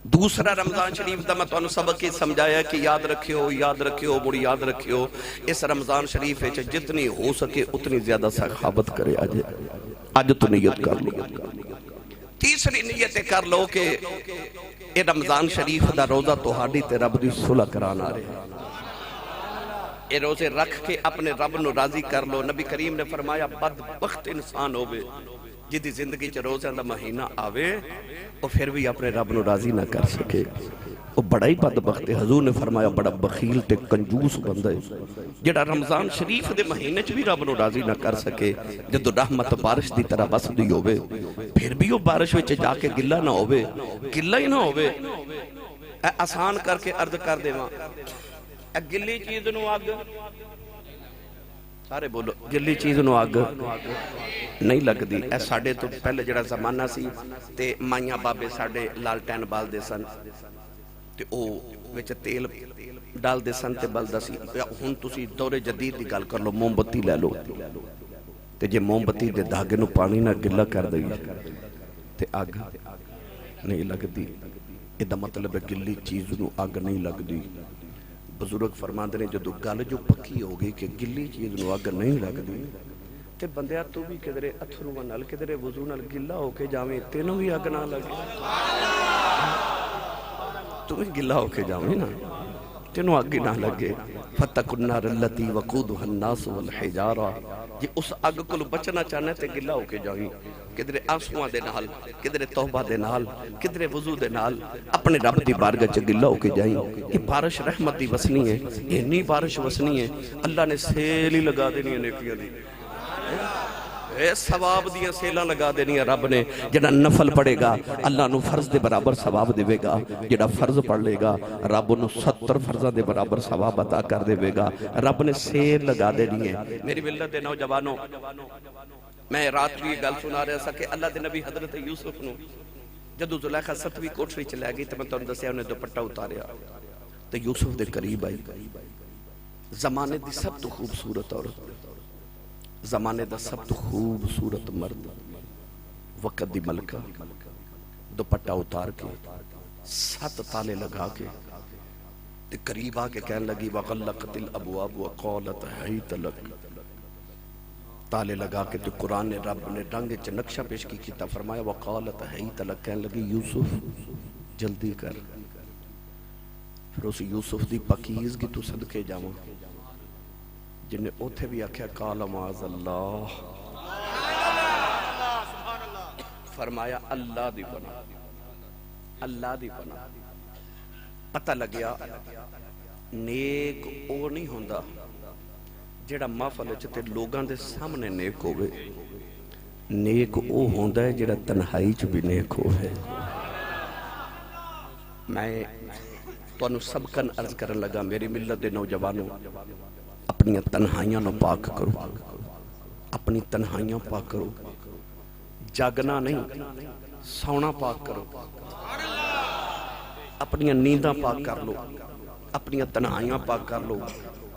دوسرا رمضان شریف دا میں تانوں سبق ہی سمجھایا کہ یاد رکھیو بڑی یاد رکھیو اس رمضان شریف وچ جتنی ہو سکے اتنی زیادہ سخاوت کرے اج تو نیت کر لو. تیسری نیت کر لو کہ اے رمضان شریف دا روزہ تہاڈی تے رب دی صلح کران آ رہے اے روزے رکھ کے اپنے رب نو راضی کر لو. نبی کریم نے فرمایا بدبخت انسان ہوئے جدی زندگی چ روزہ دا مہینہ آوے وہ پھر بھی اپنے رب نو راضی نہ کر سکے وہ بڑا ہی بدبخت ہے. حضور نے فرمایا بڑا بخیل تے کنجوس بندہ ہے جڑا رمضان شریف دے مہینے چ بھی رب نو راضی نہ کر سکے. جدو رحمت بارش دی طرح بسدی ہوئے پھر بھی وہ بارش وچ جا کے گلا نہ ہوئے گلا ہی نہ ہوئے. اے آسان کر کے عرض کر دے ماں اے گلی چیز نو اگ سارے بولو گلی چیز نو اگ نہیں لگدی. اے ساڈے تو پہلے جڑا زمانہ سی تے مائیاں بابے ساڈے لالٹین بالدے سن تے او وچ تیل ڈالدے سن تے بلدا سی. ہن تسی دور جدید دی گل کر لو, موم بتی لے لو تے جے موم بتی دے دھاگے نو پانی نہ گلا کر دئی تے اگ نہیں لگدی. اے دا مطلب ہے گلی چیز نو اگ نہیں لگدی. بزرگ فرماندے نے جدو گل جو پکی ہو گئی کہ گلی چیز نو اگ نہیں لگدی تے بندیا تو بھی کدرے اتھرو نال کدرے وضو نال گلا ہو کے جاویں تینوں بھی اگ نہ لگے. تو بھی گلا ہو کے جاویں نا تینوں اگ نہ لگے. فتقوا النار التی وقودها الناس والحجارہ. جی اس اگ کو بچنا چاہنا تے گلا ہو کے جاویں کدرے آنسواں دے نال کدرے توبہ دے نال کدرے وضو دے نال اپنے رب دی بارگاہ چ گلا ہو کے جائیں. یہ بارش رحمت دی وسنی ہے, اتنی بارش وسنی ہے اللہ نے سیل ہی لگا دینی ہے نیکیاں دی. اے ثواب دیاں سیلاں لگا دینی ہے رب نے. جڑا نفل پڑھے گا اللہ نو فرض دے برابر ثواب دے گا. جڑا فرض پڑھ لے گا رب نو 70 فرضاں دے برابر ثواب عطا کر دے گا. رب نے سیل لگا دینی ہے. میری ملت دے نوجوانوں, میں رات بھی گل سنا رہا سا کہ اللہ دے نبی حضرت یوسف نو جدو زلیخا 7ویں کوٹھری چ لے گئی تے میں تانوں دسیا انہیں دوپٹہ اتاریا تے یوسف دے قریب آئی. زمانے دی سب تو خوبصورت عورت, زمانے دا سب تو خوبصورت مرد, وقت دی ملکہ, دوپٹہ اتار کے 7 تالے لگا کے تے قریب آ کے کہنے لگی وغلقت الابواب وقالت حیت لک. تالے لگا کے تو قرآن نے رب نے رنگ چ نقشہ پیش کی تا فرمایا وقالت حیت لک. کہنے لگی یوسف جلدی کر. پھر اس یوسف دی پاکیزگی تو صدقے جاواں جنہیں اوتھے بھی آکھیا قال معاذ اللہ, فرمایا اللہ دی پناہ, اللہ دی پناہ. پتہ لگیا نیک او نہیں ہوندا جیڑا محفل وچ تے لوگاں دے سامنے نیک ہوئے. نیک او ہوندا ہے جیڑا تنہائی چ بھی نیک ہوئے. میں تانوں سبقاً عرض کرن لگا میری ملت دے نوجوانوں, اپنی تنہائیاں نو پاک کرو, اپنی تنہائیاں پاک کرو. جاگنا نہیں سونا پاک کرو, اپنی نینداں پاک کر لو, اپنی تنہائیاں پاک کر لو.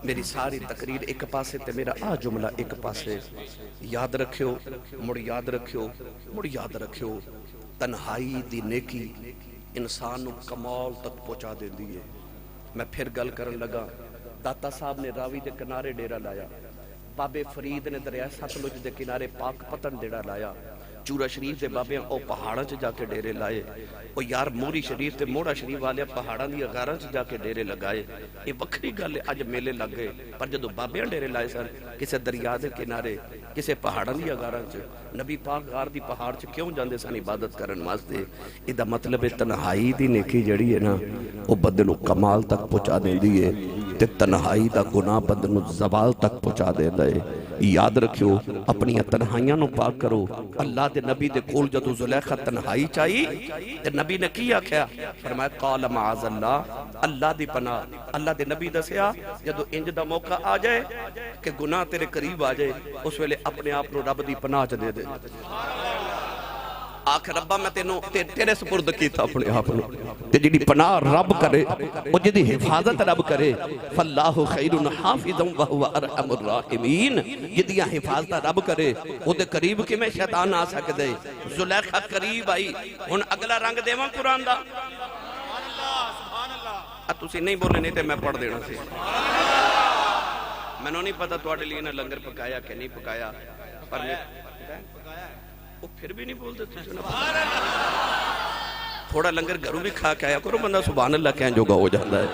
میری ساری تقریر ایک پاسے تے میرا آ جملہ ایک پاسے. یاد رکھیو, مڑ یاد رکھیو, مڑ یاد رکھیو, تنہائی دی نیکی انسان نو کمال تک پہنچا دے دی ہے. میں پھر گل کرن لگا, داتا صاحب نے راوی دے کنارے ڈیرہ لایا, بابے فرید نے دریائے ستلج دے کنارے پاک پتن ڈیرہ لایا, چورا شریف دے بابیاں او پہاڑاں چ جا کے ڈیرے لائے, او یار موری شریف تے موڑا شریف والے پہاڑاں دی غاراں چ جا کے ڈیرے لگائے. یہ وکری گل ہے, اج میلے لگ گئے پر جدو بابیاں ڈیرے لائے سن کسے دریا دے کنارے کسے پہاڑاں دی غاراں چ, نبی پاک غار دی پہاڑ چ کیوں جاندے سن عبادت کرن واسطے. اے دا مطلب ہے تنہائی دی نیکی جڑی ہے نا او بندے نو کمال تک پہنچا دیندی ہے تے تنہائی دا گناہ بندے نو زوال تک پہنچا دیندا ہے. یاد رکھیو اپنی تنہائیاں نو پاک کرو. اللہ دے نبی دے کول جدو زلیخا تنہائی چاہی تے نبی نے کیا کیا فرمایا قال معاذ اللہ, اللہ دی پناہ. اللہ دے نبی دسیا جدو انج دا موقع آ جائے کہ گناہ تیرے قریب آ جائے اس ویلے اپنے آپ نو رب دی پناہ چ دے دے. آخر ربا میں تیرے سپرد کیتا اپنے آپ نو, تے جڑی پناہ رب کرے او جدی حفاظت رب کرے فاللہ خیر حافظا وهو ارحم الراحمین. جدیاں حفاظت رب کرے او دے قریب کیویں شیطان آ سکدے. زلیخا قریب آئی. ہن اگلا رنگ دیواں قرآن دا, تسی نہیں بولے نہیں تے میں پڑھ دینا سی. میں نہیں پتا تواڈے لیے نہ لنگر پکایا کہ نہیں پکایا, پر وہ پھر بھی نہیں بولتے. تھوڑا لنگر گھروں بھی کھا کے آیا کرو, بندہ سبحان اللہ کہن جوگا ہو جاتا ہے.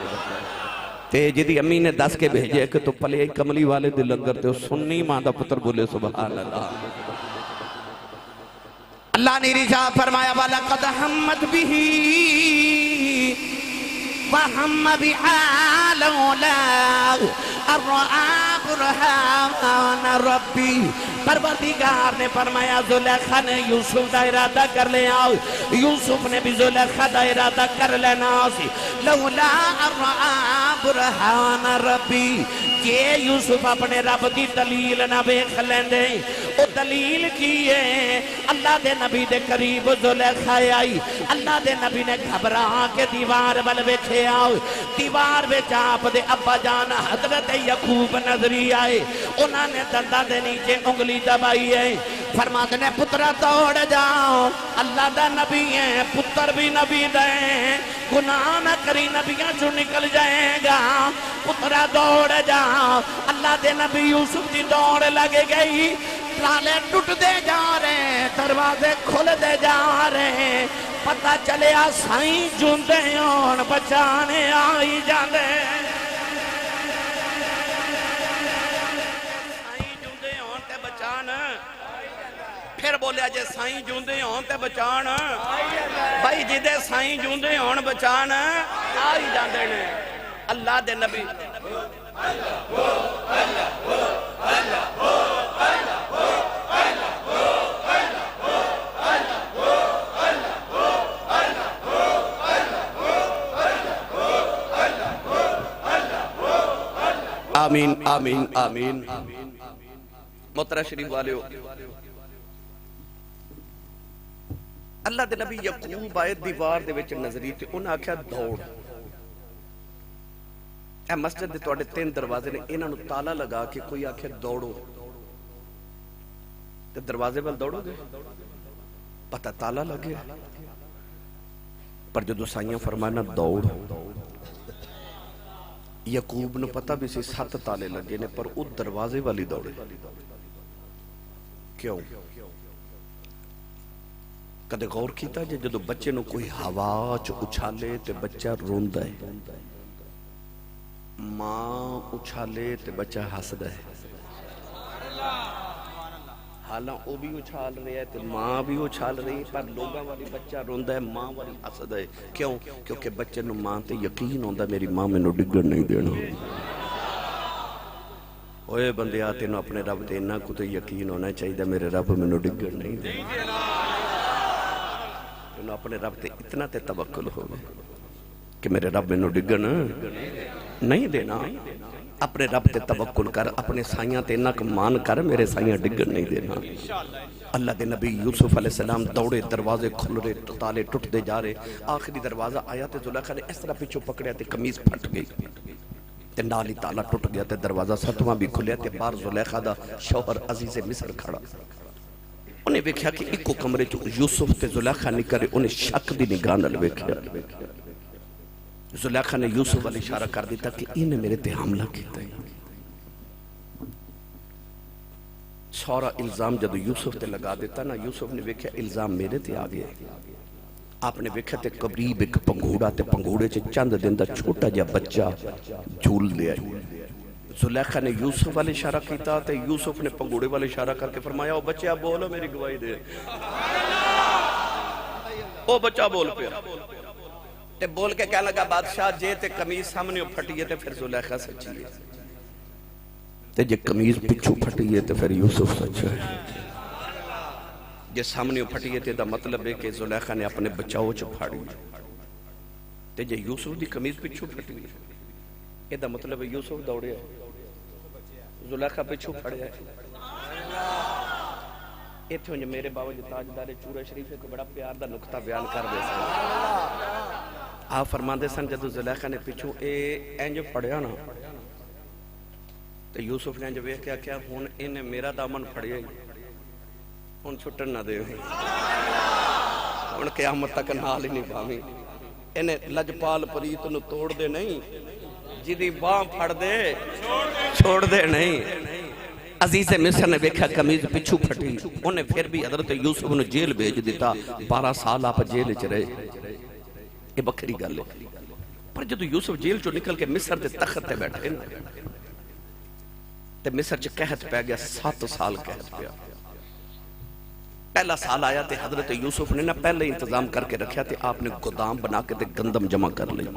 تے جدی امی نے 10 کے بھیجے کہ تو پلے کملی والے دے لنگر تے سنی ماں دا پتر بولے سبحان اللہ. اللہ نے رجا فرمایا وَلَقَدْ حَمَّتْ بِهِ وَحَمَّ بِهَا لَوْلَا أَن رَآهُ برہان ربی، پروردگار نے فرمایا زلیخا نے یوسف دا ارادہ کر لیا، یوسف نے بھی زلیخا دا ارادہ کر لینا سی، لولا ارآ برہان ربی، کہ یوسف اپنے رب دی دلیل نہ بیکھ لیندے، او دلیل کی ہے اللہ دے نبی دے قریب زلیخا آئی، اللہ دے نبی نے گھبرا کے دیوار بل بیٹھے آؤ، دیوار بیچ آپ دے ابا جان حضرت یعقوب نظری آئے، انہوں نے دندہ دے نیچے انگلی دبائی ہے، فرماتے نے پترہ توڑ جاؤ، اللہ دا نبی ہے، پتر بھی نبی دیں، گناہ نہ کری نبیاں جو نکل جائے گا، پترہ دوڑ جاؤ، اللہ دے نبی یوسف دی دوڑ لگے گئی، تالے ٹوٹ دے جا رہے، دروازے کھل دے جا رہے، پتہ چلے سائیں جوندے اور بچانے آئی جاندے، سائیں جوندے اور تے بچان، پھر بولیا جے سائیں جوندے اور تے بچان، بھائی جدے سائیں جوندے اور بچان آئی جاندے نے، اللہ دے نبی آمین آمین آمین۔ محترم شریف والیو، اللہ دے نبی یعقوب آئے دیوار دے وچ نظری تے انہاں آکھیا دوڑ، اے مسجد دے تواڈے 3 دروازے نے، انہاں نو تالا لگا کے کوئی آکھے دوڑو تے دروازے ول دوڑو گے، پتہ تالا لگے، پر جدو سائیاں فرمانا دوڑ، یعقوب نو پتہ بھی سی 7 تالے لگے نے، پر او دروازے والی دوڑے، کیوں؟ کدے غور کیتا جے جدو بچے نو کوئی ہوا چ اچھالے تے بچہ روندا ہے، ماں اچھالے تے بچہ ہسدا ہے، حالاں او بھی اچھال رہے ہے تے ماں بھی اچھال رہی ہے، پر لوگاں والی بچہ روندا ہے، ماں والی ہسدا ہے، کیوں؟ کیونکہ بچے نو ماں تے یقین ہوندا میری ماں مینوں ڈگن نہیں دینا، اوے بندیا تینوں اپنے رب تے انہاں کو تے یقین ہونا چاہیے میرے رب مینوں ڈگن نہیں دینا، تینوں اپنے رب تے اتنا تے توکل ہوگا کہ میرے رب مینوں ڈگن نہیں دینا، اپنے رب تے توکل کر، اپنے سائیاں تے انہاں کو مان کر، میرے سائیاں ڈگن نہیں دینا۔ اللہ دے نبی یوسف علیہ السلام دوڑے، دروازے کھل رہے، تالے ٹوٹ دے جا رہے، آخری دروازہ آیا تے زلیخا نے اس طرح پیچھو پکڑیا تے قمیض پھٹ گئی تے نال ہی تالا ٹوٹ گیا تے دروازہ 7واں بھی کھلیا تے باہر زلیخا دا شوہر عزیز مصر کھڑا، انہیں ویکھیا کہ ایکو کمرے چ یوسف تے زلیخا نکلے، انہیں شک دی نگاہ نال ویکھیا، زلیخا نے یوسف والی اشارہ کر دیتا کہ انہیں میرے تے حملہ کیتا ہے، سورا الزام جدو یوسف تے لگا دیتا نا، یوسف نے ویکھیا الزام میرے تے آگئے، آپ نے ویکھیا تے قریب ایک پنگھوڑا تے پنگھوڑے چ چند دن دا چھوٹا جا بچہ جھول لیا، زلیخا نے یوسف والے اشارہ کیتا تے یوسف نے پنگھوڑے والے اشارہ کر کے فرمایا او بچہ بولو میری گواہی دے، او بچہ بول پیا، تے بول کے کہنے لگا بادشاہ جے تے قمیض سامنے پھٹی ہے تے پھر زلیخا سچی ہے، تے جے قمیض پچھو پھٹی ہے تے پھر یوسف سچا ہے، جے سامنے پھٹی ہے تے دا مطلب ہے کہ زلیخا نے اپنے بچاؤ چ پھاڑی، تے جے یوسف دی قمیض پچھو پھٹی ہے اے دا مطلب ہے یوسف دوڑیا ہے، زلیخا پچھو پھڑیا ہے۔ ایتھے ہوں میرے بابا جو تاجدار چورہ شریف کو بڑا پیار دا نقطہ بیان کر دے سن، آپ فرماندے سن جدو زلیخا نے پچھو اے انج پڑیا نا تے یوسف نے انج ویکھیا کیا ہن انہیں میرا دامن پھڑیا ہی، ہن چھٹن نہ دے، ہن قیامت تک نال ہی نہیں پاویں، انہیں لجپال پریت نو توڑ دے نہیں، جدی باں پھڑ دے چھوڑ دے نہیں۔ عزیز مصر نے ویکھا قمیض پچھو پھٹی، انہیں پھر بھی حضرت یوسف نے جیل بھیج دیتا، 12 سال آپ جیل چ رہے، یہ بکری گل ہے، پر جدو یوسف جیل چو نکل کے مصر دے تخت تے بیٹھے تے مصر چ قحط پہ گیا، 7 سال قحط پیا، پہلا سال آیا تے حضرت یوسف نے نہ پہلے انتظام کر کے رکھیا تے آپ نے گودام بنا کے تے گندم جمع کر لی،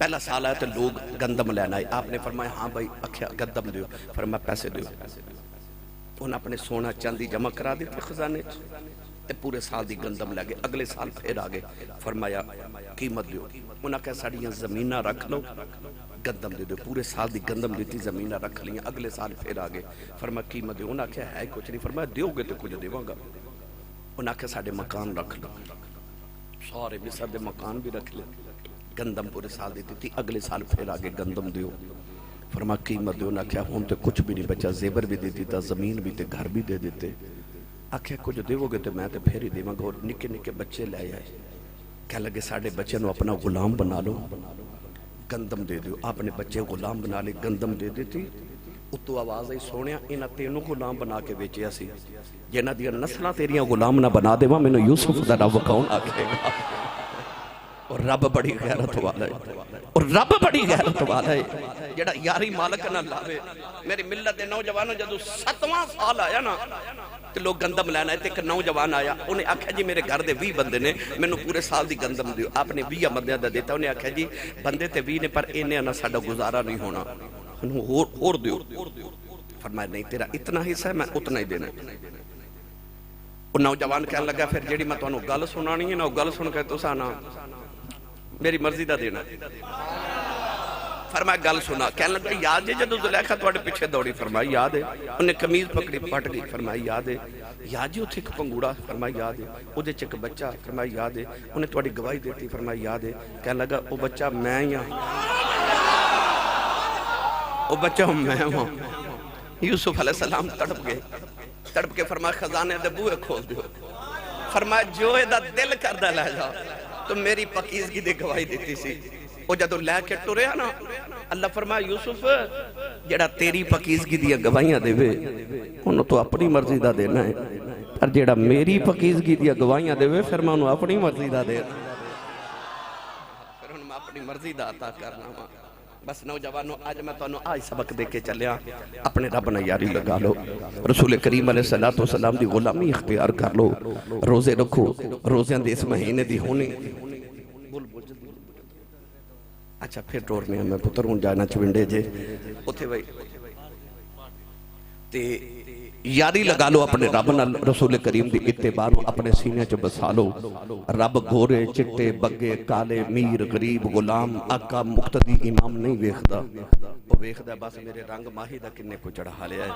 پہلا سال آیا تو لوگ گندم لینا آئے. آپ نے فرمایا ہاں بھائی اکھیا گندم دیو. فرمایا پیسے دیو. انہوں اپنے سونا چاندی جمع کرا دیتے خزانے تے پورے سال دی گندم لے گئے. اگلے سال پھر آگے فرمایا قیمت دیو. انہوں کہا ساڑیاں زمینہ رکھ لو گندم دے دو. پورے سال دی گندم دیتی زمینہ رکھ لیا. اگلے سال پھر آگے فرمایا قیمت دیو. انہوں کہا ہے کچھ نہیں. فرمایا دیو گے تو کچھ دیو گا. انہوں کہا ساڑے مکان رکھ لو. سارے مصر دے مکان بھی رکھ لے. گندم پورے سال دیتی تھی. اگلے سال پھر آگے گندم دیو. فرمایا قیمت دیو. انہوں کہا ہون تے کچھ بھی نہیں بچا. زیور بھی دیتی تھا, زمین بھی تے, گھر بھی دے دیتے. آکھے کچھ دیو گے تو میں تے پھر ہی دیواں گا. اور نکے نکے بچے لے آئے. کہہ لگے ساڑے بچے نو اپنا غلام بنا لو, گندم دے دیو. آپ نے بچے غلام بنا لے, گندم دے دیتی. اتو آواز آئی سونیا انہاں تینوں غلام بنا کے بیچیا سی. جنہاں دیا نسلہ تیریاں غلام نہ بنا دے میں نے یوسف دا رب کون آکھے گا. اور رب بڑی غیرت والا ہے. اور رب بڑی غیرت والا ہے جڑا یاری مالک نہ لاوے. میری ملت دے نوجوانوں جدو 7واں سال آیا نا تو لوگ گندم لینا ہے. ایک نوجوان آیا, انہیں آکھا جی میرے گھر دے 20 بندے نے, میں نے پورے سال دی گندم دیو. آپ نے 20 بندے دا دیتا. انہیں آکھا جی بندے تے 20 نے پر انہیں نہ ساڑا گزارا نہیں ہونا, اور دیو. فرمایا نہیں تیرا اتنا حصہ ہے میں اتنا ہی دینا. وہ نوجوان کہنے لگا پھر جیڑی میں تو انہوں گل سنانی ہے نا, وہ گل سن کے تو سانا میری مرضی دا دینا. فرمایا گل سنا. کہنے لگا یاد ہے جدو زلیخا توڑے پیچھے دوڑی. فرمایا یاد ہے. انہیں کمیز پکڑی پٹ گئی. فرمایا یاد ہے. یاد جی اتھے ایک پنگوڑا. فرمایا یاد ہے. او دے چک بچہ. فرمایا یاد ہے. انہیں توڑی گواہی دیتی. فرمایا یاد ہے. کہنے لگا او بچہ میں یا او بچہ میں ہوں. یوسف علیہ السلام تڑپ گئے. تڑپ کے فرمایا خزانے دے بوئے کھول دیو. فرمایا جو دا دل کردہ لے جا. تو میری پاکیزگی دے گواہی دیتی سی. وہ جدو لے کے ٹوریا نا, اللہ فرمایا یوسف جڑا تیری پاکیزگی دیا گواہیاں دے وے انہوں تو اپنی مرضی دا دینا ہے, اور جڑا میری پاکیزگی دیا گواہیاں دے وے پھر میں انہوں اپنی مرضی دا دینا, پھر انہوں اپنی مرضی دا عطا کرنا. بس نوجوانوں آج میں تو انہوں آج سبق دے کے چلیا. اپنے رب نہ یاری لگا لو. رسول کریم علیہ السلام دی غلامی اختیار کر لو. روزے رکھو. روزیاں دے اس مہینے دی ہونے. اچھا پھر ٹورنے ہیں میں پتر ہوں جانا چونڈے جے اتھے بھائی تے یاری لگا لو اپنے رب نہ. رسول کریم دی اتباع اپنے سینے چ بسا لو. رب گورے چٹے بگے کالے میر غریب غلام آقا مقتدی امام نہیں ویکھدا. وہ ویکھدا بس میرے رنگ ماہی دا کنے کو چڑھا لیا ہے.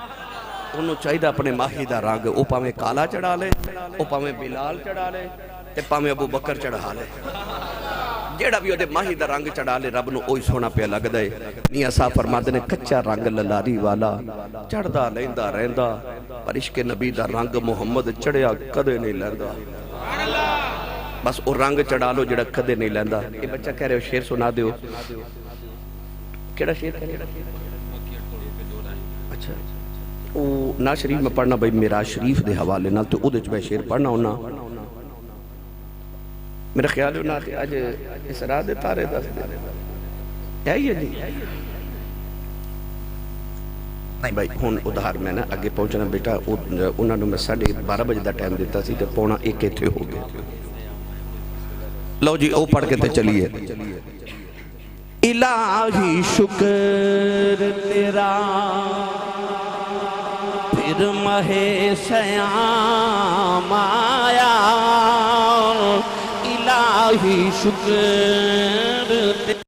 انہوں چاہیدہ اپنے ماہی دا رنگ او پاویں کالا چڑھا لے, او پاویں بلال چڑھا لے, تے پاویں ابو بکر چڑھا لے. جیڑا بھی وہ ماہی دا رنگ چڑھا لے رب نو اوہی سونا پہ لگ دے. میاں صاحب فرماتے نے کچا رنگ للاری والا چڑھدا لیندا رہندا, پر عشق نبی دا رنگ محمد چڑھیا کدے نہیں لیندا. بس وہ رنگ چڑھا لو جڑا کدے نہیں لیندا. یہ بچہ کہہ رہے ہو شیر سنا دیو. کیڑا شیر کہہ رہے ہو؟ اچھا وہ نا شریف میں پڑھنا بھائی میرا شریف دے حوالے نال تو او دے میں شیر پڑھنا ہونا. میرا خیال ہونا کہ آج اسراء دے تارے دس دے ہے یہ جی نہیں بھائی ہون ادھار میں نا اگے پہنچنا بیٹا. انہوں نے میں 12:30 بجے دا ٹائم دیتا سی کہ 1:45 ایتھے ہو گئے. لو جی او پڑھ کے تے چلیے. الہی شکر تیرا پھر ماہ سیام آیا. الہی شکر